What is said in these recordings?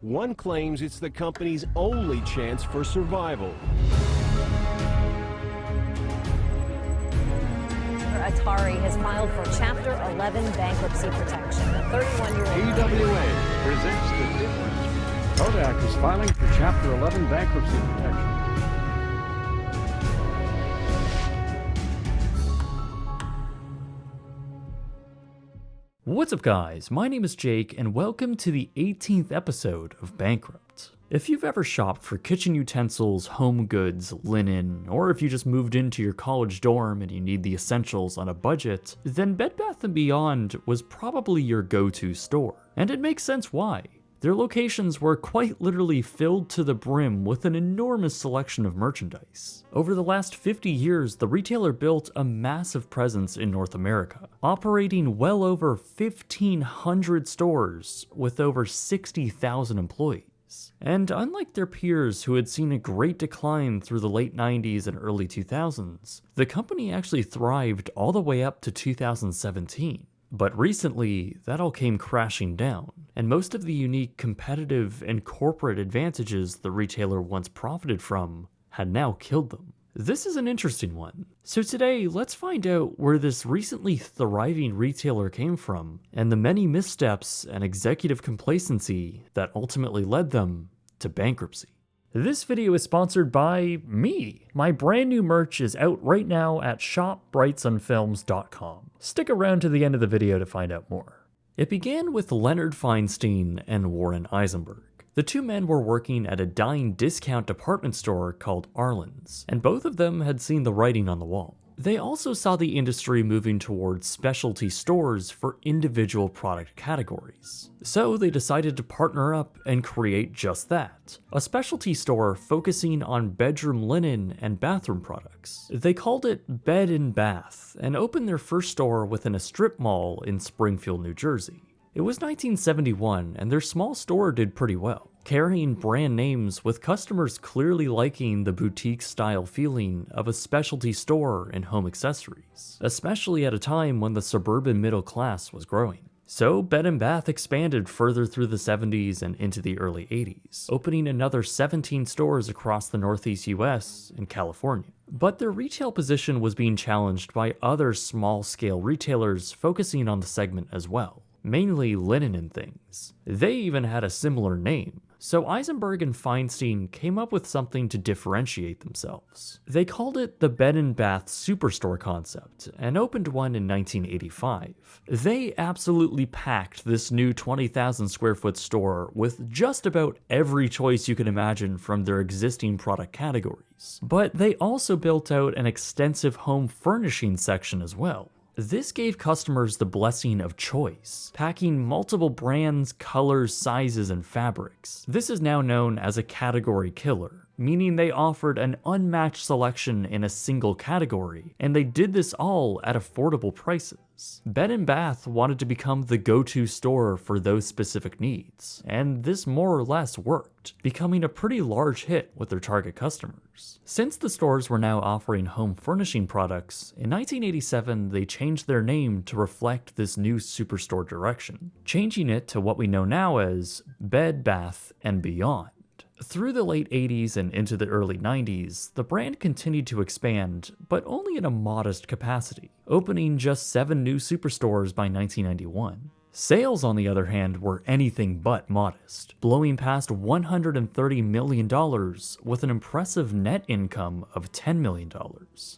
One claims it's the company's only chance for survival. Atari has filed for Chapter 11 bankruptcy protection. The 31-year-old AWA presents the difference. Kodak is filing for Chapter 11 bankruptcy protection. What's up guys, my name is Jake and welcome to the 18th episode of Bankrupt. If you've ever shopped for kitchen utensils, home goods, linen, or if you just moved into your college dorm and you need the essentials on a budget, then Bed Bath & Beyond was probably your go-to store. And it makes sense why. Their locations were quite literally filled to the brim with an enormous selection of merchandise. Over the last 50 years, the retailer built a massive presence in North America, operating well over 1,500 stores with over 60,000 employees. And unlike their peers who had seen a great decline through the late 90s and early 2000s, the company actually thrived all the way up to 2017. But recently, that all came crashing down, and most of the unique competitive and corporate advantages the retailer once profited from had now killed them. This is an interesting one. So today, let's find out where this recently thriving retailer came from, and the many missteps and executive complacency that ultimately led them to bankruptcy. This video is sponsored by me. My brand new merch is out right now at shop.brightsunfilms.com. Stick around to the end of the video to find out more. It began with Leonard Feinstein and Warren Eisenberg. The two men were working at a dying discount department store called Arlen's, and both of them had seen the writing on the wall. They also saw the industry moving towards specialty stores for individual product categories. So they decided to partner up and create just that, a specialty store focusing on bedroom linen and bathroom products. They called it Bed & Bath and opened their first store within a strip mall in Springfield, New Jersey. It was 1971 and their small store did pretty well, carrying brand names with customers clearly liking the boutique-style feeling of a specialty store in home accessories, especially at a time when the suburban middle class was growing. So Bed & Bath expanded further through the 70s and into the early 80s, opening another 17 stores across the Northeast US and California. But their retail position was being challenged by other small-scale retailers focusing on the segment as well, mainly linen and things. They even had a similar name, so Eisenberg and Feinstein came up with something to differentiate themselves. They called it the Bed & Bath Superstore concept, and opened one in 1985. They absolutely packed this new 20,000 square foot store with just about every choice you can imagine from their existing product categories. But they also built out an extensive home furnishing section as well. This gave customers the blessing of choice, packing multiple brands, colors, sizes, and fabrics. This is now known as a category killer, meaning they offered an unmatched selection in a single category, and they did this all at affordable prices. Bed & Bath wanted to become the go-to store for those specific needs, and this more or less worked, becoming a pretty large hit with their target customers. Since the stores were now offering home furnishing products, in 1987 they changed their name to reflect this new superstore direction, changing it to what we know now as Bed Bath & Beyond. Through the late 80s and into the early 90s, the brand continued to expand, but only in a modest capacity, opening just 7 new superstores by 1991. Sales, on the other hand, were anything but modest, blowing past $130 million with an impressive net income of $10 million,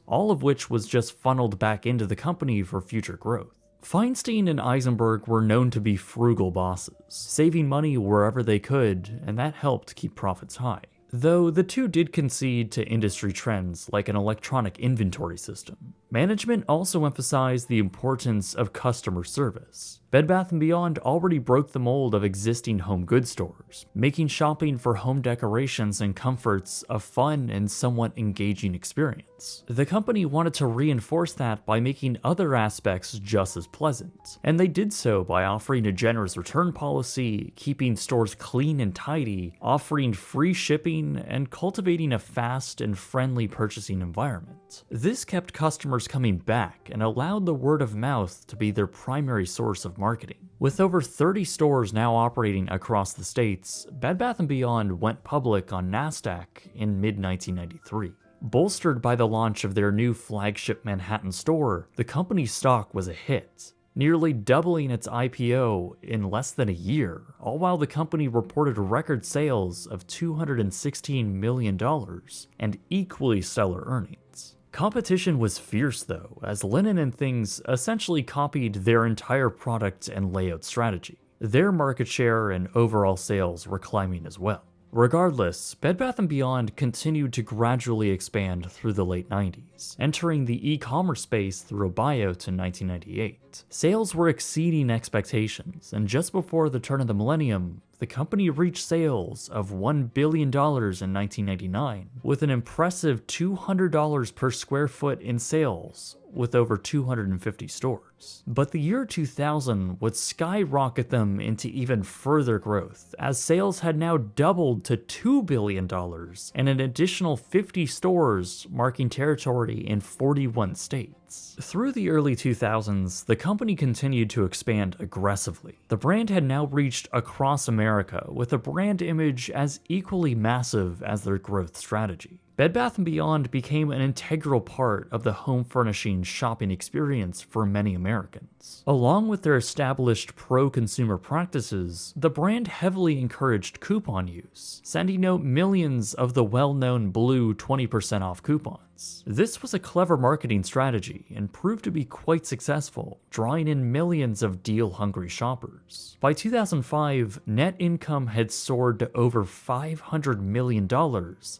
all of which was just funneled back into the company for future growth. Feinstein and Eisenberg were known to be frugal bosses, saving money wherever they could, and that helped keep profits high. Though the two did concede to industry trends like an electronic inventory system. Management also emphasized the importance of customer service. Bed Bath & Beyond already broke the mold of existing home goods stores, making shopping for home decorations and comforts a fun and somewhat engaging experience. The company wanted to reinforce that by making other aspects just as pleasant, and they did so by offering a generous return policy, keeping stores clean and tidy, offering free shipping, and cultivating a fast and friendly purchasing environment. This kept customers customers coming back and allowed the word of mouth to be their primary source of marketing. With over 30 stores now operating across the states, Bed Bath & Beyond went public on NASDAQ in mid-1993. Bolstered by the launch of their new flagship Manhattan store, the company's stock was a hit, nearly doubling its IPO in less than a year, all while the company reported record sales of $216 million and equally stellar earnings. Competition was fierce though, as Linen & Things essentially copied their entire product and layout strategy. Their market share and overall sales were climbing as well. Regardless, Bed Bath & Beyond continued to gradually expand through the late 90s, entering the e-commerce space through a buyout in 1998. Sales were exceeding expectations, and just before the turn of the millennium, the company reached sales of $1 billion in 1999, with an impressive $200 per square foot in sales, with over 250 stores. But the year 2000 would skyrocket them into even further growth, as sales had now doubled to $2 billion and an additional 50 stores, marking territory in 41 states. Through the early 2000s, the company continued to expand aggressively. The brand had now reached across America, with a brand image as equally massive as their growth strategy. Bed Bath & Beyond became an integral part of the home furnishing shopping experience for many Americans. Along with their established pro-consumer practices, the brand heavily encouraged coupon use, sending out millions of the well-known blue 20% off coupons. This was a clever marketing strategy and proved to be quite successful, drawing in millions of deal-hungry shoppers. By 2005, net income had soared to over $500 million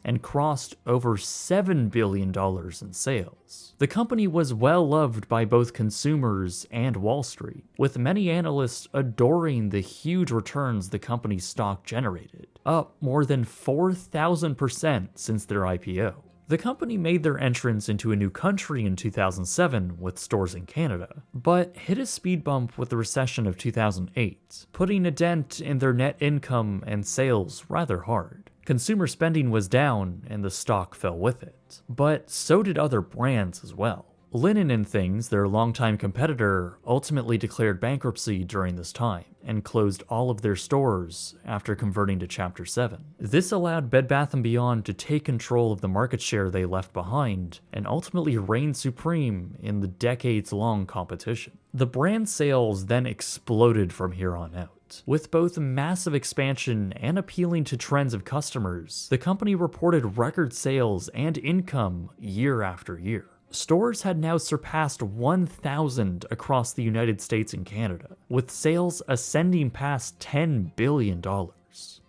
and crossed over $7 billion in sales. The company was well loved by both consumers and Wall Street, with many analysts adoring the huge returns the company's stock generated, up more than 4,000% since their IPO. The company made their entrance into a new country in 2007 with stores in Canada, but hit a speed bump with the recession of 2008, putting a dent in their net income and sales rather hard. Consumer spending was down and the stock fell with it, but so did other brands as well. Linen & Things, their longtime competitor, ultimately declared bankruptcy during this time and closed all of their stores after converting to Chapter 7. This allowed Bed Bath & Beyond to take control of the market share they left behind and ultimately reign supreme in the decades-long competition. The brand sales then exploded from here on out. With both massive expansion and appealing to trends of customers, the company reported record sales and income year after year. Stores had now surpassed 1,000 across the United States and Canada, with sales ascending past $10 billion.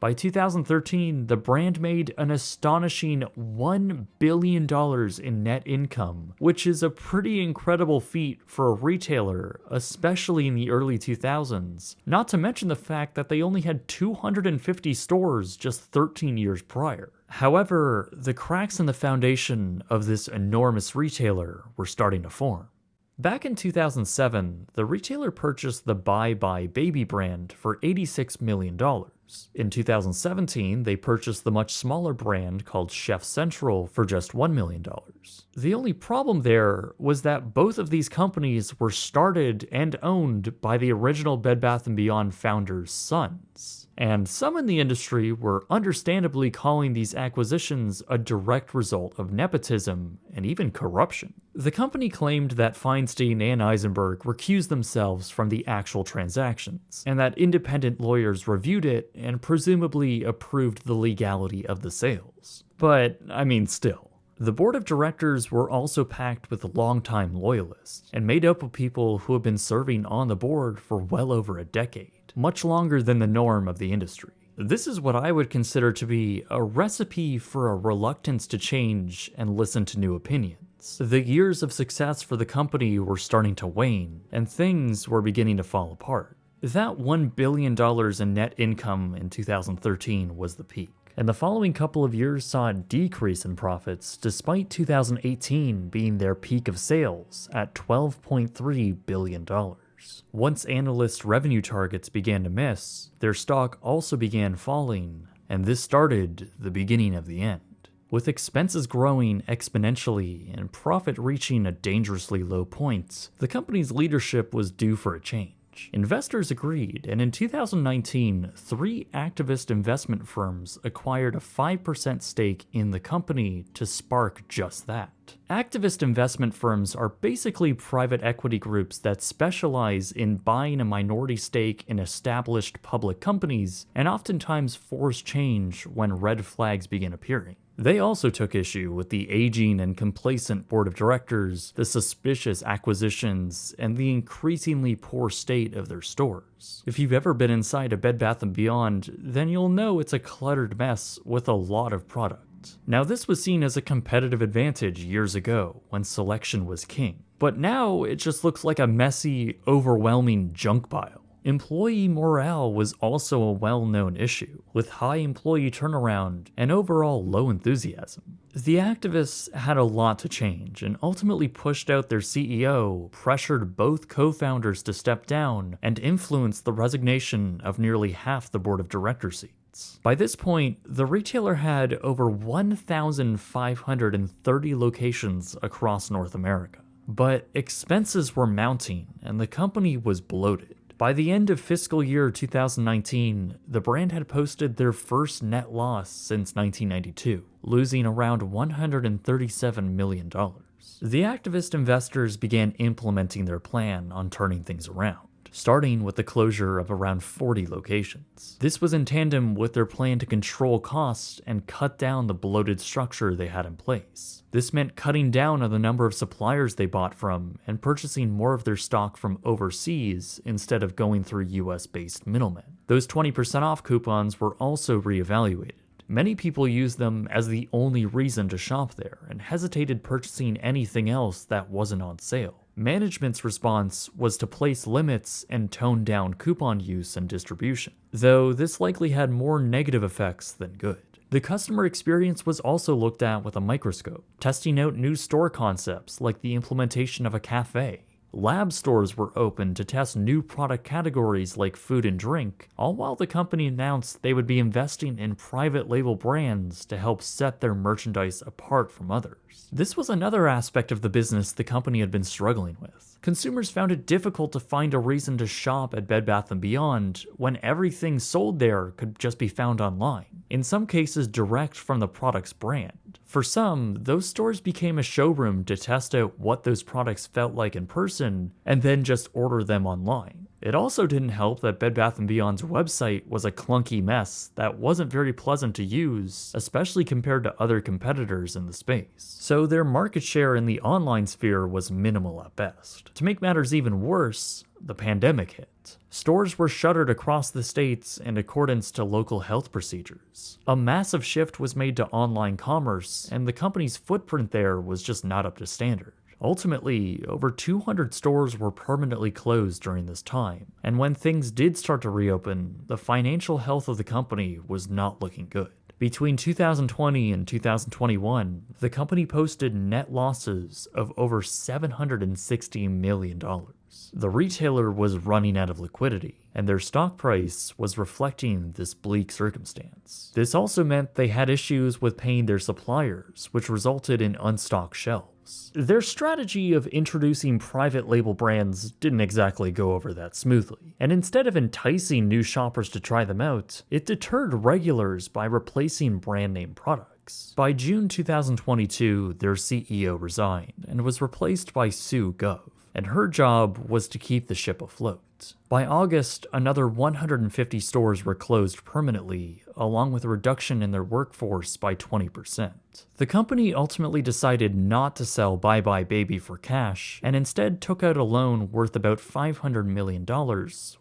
By 2013, the brand made an astonishing $1 billion in net income, which is a pretty incredible feat for a retailer, especially in the early 2000s, not to mention the fact that they only had 250 stores just 13 years prior. However, the cracks in the foundation of this enormous retailer were starting to form. Back in 2007, the retailer purchased the Bye Bye Baby brand for $86 million. In 2017, they purchased the much smaller brand called Chef Central for just $1 million. The only problem there was that both of these companies were started and owned by the original Bed Bath & Beyond founders' sons. And some in the industry were understandably calling these acquisitions a direct result of nepotism and even corruption. The company claimed that Feinstein and Eisenberg recused themselves from the actual transactions, and that independent lawyers reviewed it and presumably approved the legality of the sales. But, I mean, still. The board of directors were also packed with longtime loyalists, and made up of people who have been serving on the board for well over a decade, much longer than the norm of the industry. This is what I would consider to be a recipe for a reluctance to change and listen to new opinions. The years of success for the company were starting to wane, and things were beginning to fall apart. That $1 billion in net income in 2013 was the peak, and the following couple of years saw a decrease in profits despite 2018 being their peak of sales at $12.3 billion. Once analysts' revenue targets began to miss, their stock also began falling, and this started the beginning of the end. With expenses growing exponentially and profit reaching a dangerously low point, the company's leadership was due for a change. Investors agreed, and in 2019, 3 activist investment firms acquired a 5% stake in the company to spark just that. Activist investment firms are basically private equity groups that specialize in buying a minority stake in established public companies and oftentimes force change when red flags begin appearing. They also took issue with the aging and complacent board of directors, the suspicious acquisitions, and the increasingly poor state of their stores. If you've ever been inside a Bed Bath & Beyond, then you'll know it's a cluttered mess with a lot of product. Now, this was seen as a competitive advantage years ago when selection was king, but now it just looks like a messy, overwhelming junk pile. Employee morale was also a well-known issue, with high employee turnaround and overall low enthusiasm. The activists had a lot to change and ultimately pushed out their CEO, pressured both co-founders to step down, and influenced the resignation of nearly half the board of director seats. By this point, the retailer had over 1,530 locations across North America. But expenses were mounting and the company was bloated. By the end of fiscal year 2019, the brand had posted their first net loss since 1992, losing around $137 million. The activist investors began implementing their plan on turning things around, starting with the closure of around 40 locations. This was in tandem with their plan to control costs and cut down the bloated structure they had in place. This meant cutting down on the number of suppliers they bought from and purchasing more of their stock from overseas instead of going through US-based middlemen. Those 20% off coupons were also reevaluated. Many people used them as the only reason to shop there and hesitated purchasing anything else that wasn't on sale. Management's response was to place limits and tone down coupon use and distribution, though this likely had more negative effects than good. The customer experience was also looked at with a microscope, testing out new store concepts like the implementation of a cafe. Lab stores were open to test new product categories like food and drink, all while the company announced they would be investing in private label brands to help set their merchandise apart from others. This was another aspect of the business the company had been struggling with. Consumers found it difficult to find a reason to shop at Bed Bath & Beyond when everything sold there could just be found online, in some cases direct from the product's brand. For some, those stores became a showroom to test out what those products felt like in person, and then just order them online. It also didn't help that Bed Bath & Beyond's website was a clunky mess that wasn't very pleasant to use, especially compared to other competitors in the space. So their market share in the online sphere was minimal at best. To make matters even worse, the pandemic hit. Stores were shuttered across the states in accordance to local health procedures. A massive shift was made to online commerce, and the company's footprint there was just not up to standard. Ultimately, over 200 stores were permanently closed during this time, and when things did start to reopen, the financial health of the company was not looking good. Between 2020 and 2021, the company posted net losses of over $760 million. The retailer was running out of liquidity, and their stock price was reflecting this bleak circumstance. This also meant they had issues with paying their suppliers, which resulted in unstocked shelves. Their strategy of introducing private label brands didn't exactly go over that smoothly, and instead of enticing new shoppers to try them out, it deterred regulars by replacing brand name products. By June 2022, their CEO resigned and was replaced by Sue Gove, and her job was to keep the ship afloat. By August, another 150 stores were closed permanently, along with a reduction in their workforce by 20%. The company ultimately decided not to sell Bye Bye Baby for cash, and instead took out a loan worth about $500 million,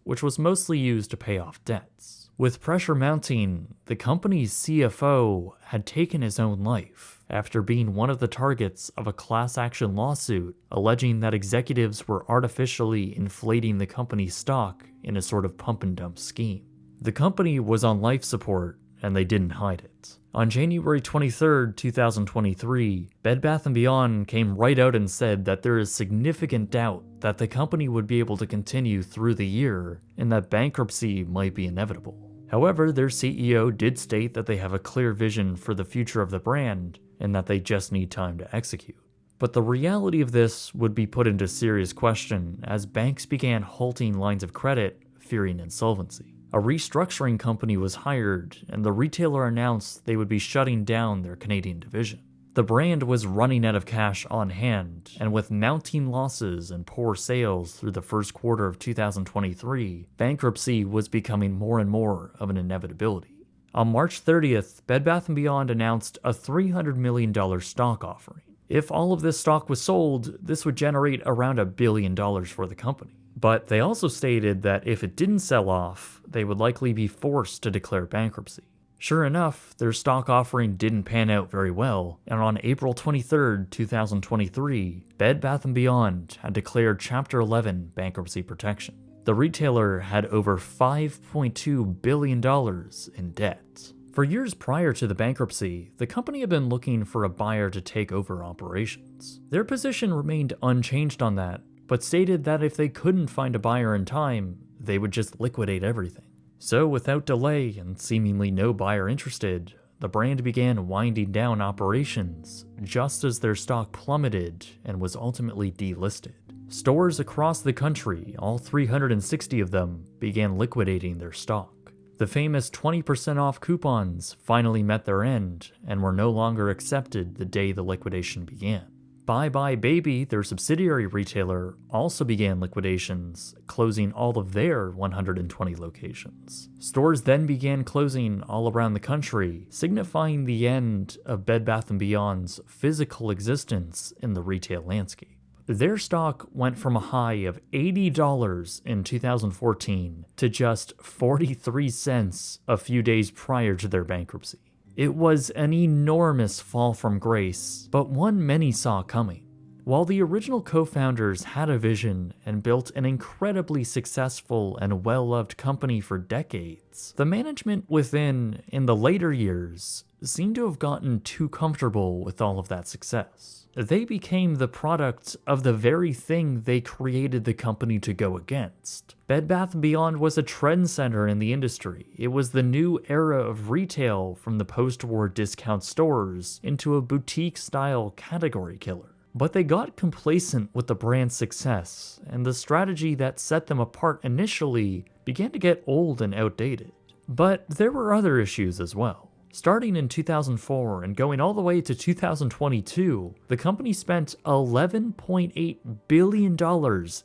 which was mostly used to pay off debts. With pressure mounting, the company's CFO had taken his own life after being one of the targets of a class action lawsuit alleging that executives were artificially inflating the company's stock in a sort of pump and dump scheme. The company was on life support, and they didn't hide it. On January 23, 2023, Bed Bath & Beyond came right out and said that there is significant doubt that the company would be able to continue through the year and that bankruptcy might be inevitable. However, their CEO did state that they have a clear vision for the future of the brand and that they just need time to execute. But the reality of this would be put into serious question as banks began halting lines of credit, fearing insolvency. A restructuring company was hired, and the retailer announced they would be shutting down their Canadian division. The brand was running out of cash on hand, and with mounting losses and poor sales through the first quarter of 2023, bankruptcy was becoming more and more of an inevitability. On March 30th, Bed Bath & Beyond announced a $300 million stock offering. If all of this stock was sold, this would generate around $1 billion for the company. But they also stated that if it didn't sell off, they would likely be forced to declare bankruptcy. Sure enough, their stock offering didn't pan out very well, and on April 23, 2023, Bed Bath & Beyond had declared Chapter 11 bankruptcy protection. The retailer had over $5.2 billion in debt. For years prior to the bankruptcy, the company had been looking for a buyer to take over operations. Their position remained unchanged on that, but stated that if they couldn't find a buyer in time, they would just liquidate everything. So without delay and seemingly no buyer interested, the brand began winding down operations just as their stock plummeted and was ultimately delisted. Stores across the country, all 360 of them, began liquidating their stock. The famous 20% off coupons finally met their end and were no longer accepted the day the liquidation began. Bye Bye Baby, their subsidiary retailer, also began liquidations, closing all of their 120 locations. Stores then began closing all around the country, signifying the end of Bed Bath & Beyond's physical existence in the retail landscape. Their stock went from a high of $80 in 2014 to just 43 cents a few days prior to their bankruptcy. It was an enormous fall from grace, but one many saw coming. While the original co-founders had a vision and built an incredibly successful and well-loved company for decades, the management within, in the later years, seemed to have gotten too comfortable with all of that success. They became the product of the very thing they created the company to go against. Bed Bath & Beyond was a trendsetter in the industry. It was the new era of retail from the post-war discount stores into a boutique-style category killer. But they got complacent with the brand's success, and the strategy that set them apart initially began to get old and outdated. But there were other issues as well. Starting in 2004 and going all the way to 2022, the company spent $11.8 billion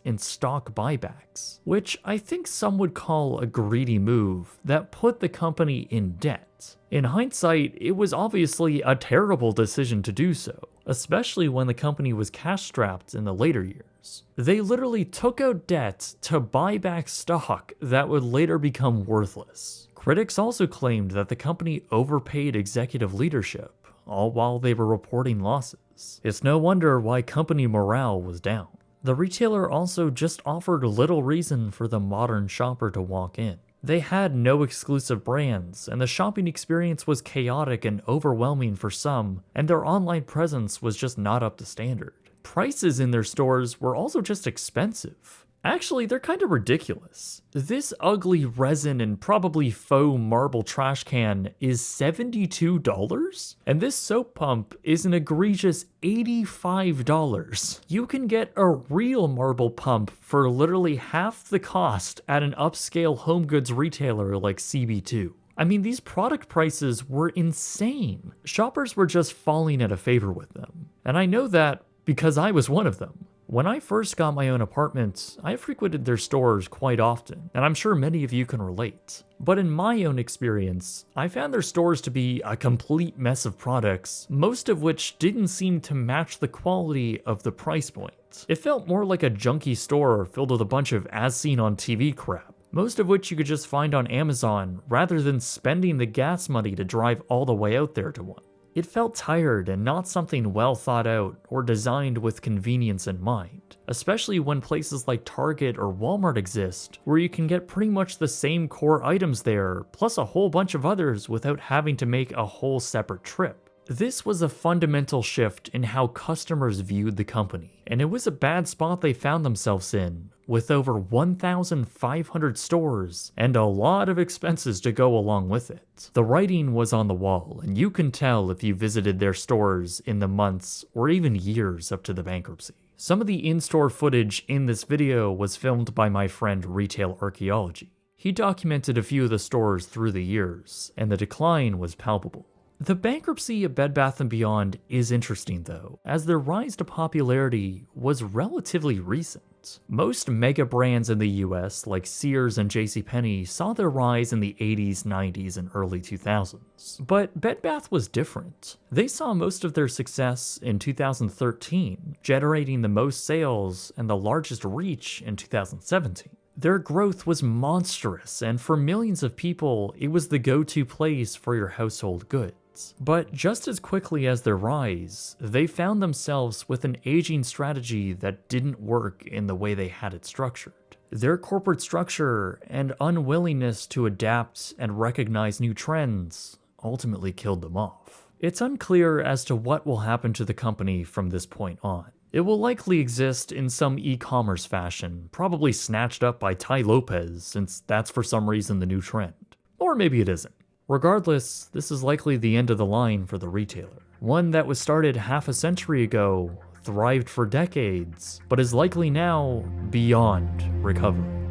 in stock buybacks, which I think some would call a greedy move that put the company in debt. In hindsight, it was obviously a terrible decision to do so, especially when the company was cash-strapped in the later years. They literally took out debt to buy back stock that would later become worthless. Critics also claimed that the company overpaid executive leadership, all while they were reporting losses. It's no wonder why company morale was down. The retailer also just offered little reason for the modern shopper to walk in. They had no exclusive brands, and the shopping experience was chaotic and overwhelming for some, and their online presence was just not up to standard. Prices in their stores were also just expensive. Actually, they're kind of ridiculous. This ugly resin and probably faux marble trash can is $72? And this soap pump is an egregious $85. You can get a real marble pump for literally half the cost at an upscale home goods retailer like CB2. I mean, these product prices were insane. Shoppers were just falling out of favor with them. And I know that because I was one of them. When I first got my own apartment, I frequented their stores quite often, and I'm sure many of you can relate. But in my own experience, I found their stores to be a complete mess of products, most of which didn't seem to match the quality of the price point. It felt more like a junky store filled with a bunch of as-seen-on-TV crap, most of which you could just find on Amazon rather than spending the gas money to drive all the way out there to one. It felt tired and not something well thought out or designed with convenience in mind, especially when places like Target or Walmart exist, where you can get pretty much the same core items there, plus a whole bunch of others without having to make a whole separate trip. This was a fundamental shift in how customers viewed the company, and it was a bad spot they found themselves in, with over 1,500 stores and a lot of expenses to go along with it. The writing was on the wall, and you can tell if you visited their stores in the months or even years up to the bankruptcy. Some of the in-store footage in this video was filmed by my friend Retail Archaeology. He documented a few of the stores through the years, and the decline was palpable. The bankruptcy of Bed Bath & Beyond is interesting though, as their rise to popularity was relatively recent. Most mega brands in the US like Sears and JCPenney saw their rise in the 80s, 90s, and early 2000s. But Bed Bath was different. They saw most of their success in 2013, generating the most sales and the largest reach in 2017. Their growth was monstrous, and for millions of people, it was the go-to place for your household goods. But just as quickly as their rise, they found themselves with an aging strategy that didn't work in the way they had it structured. Their corporate structure and unwillingness to adapt and recognize new trends ultimately killed them off. It's unclear as to what will happen to the company from this point on. It will likely exist in some e-commerce fashion, probably snatched up by Tai Lopez, since that's for some reason the new trend. Or maybe it isn't. Regardless, this is likely the end of the line for the retailer. One that was started half a century ago, thrived for decades, but is likely now beyond recovery.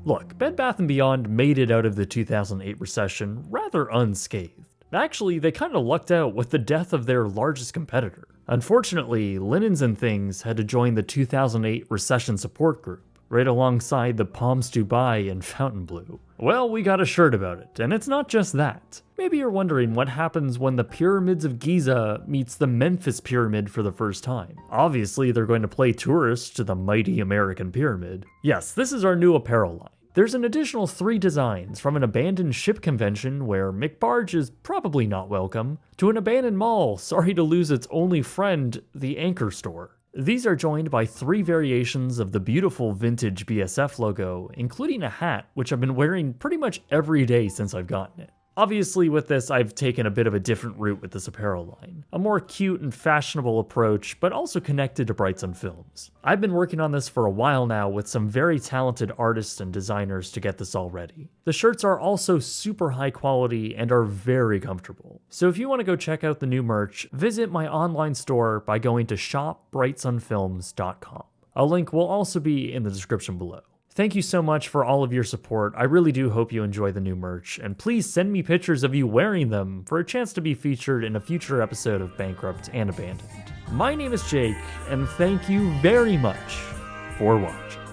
Look, Bed Bath & Beyond made it out of the 2008 recession rather unscathed. Actually, they kinda lucked out with the death of their largest competitor. Unfortunately, Linens and Things had to join the 2008 recession support group, right alongside the Palms Dubai and Fontainebleau. Well, we got a shirt about it, and it's not just that. Maybe you're wondering what happens when the Pyramids of Giza meets the Memphis Pyramid for the first time. Obviously, they're going to play tourist to the mighty American Pyramid. Yes, this is our new apparel line. There's an additional 3 designs, from an abandoned ship convention where McBarge is probably not welcome, to an abandoned mall sorry to lose its only friend, the Anchor Store. These are joined by 3 variations of the beautiful vintage BSF logo, including a hat, which I've been wearing pretty much every day since I've gotten it. Obviously with this, I've taken a bit of a different route with this apparel line. A more cute and fashionable approach, but also connected to BrightSunFilms. I've been working on this for a while now with some very talented artists and designers to get this all ready. The shirts are also super high quality and are very comfortable. So if you want to go check out the new merch, visit my online store by going to shop.brightsunfilms.com. A link will also be in the description below. Thank you so much for all of your support. I really do hope you enjoy the new merch, and please send me pictures of you wearing them for a chance to be featured in a future episode of Bankrupt and Abandoned. My name is Jake, and thank you very much for watching.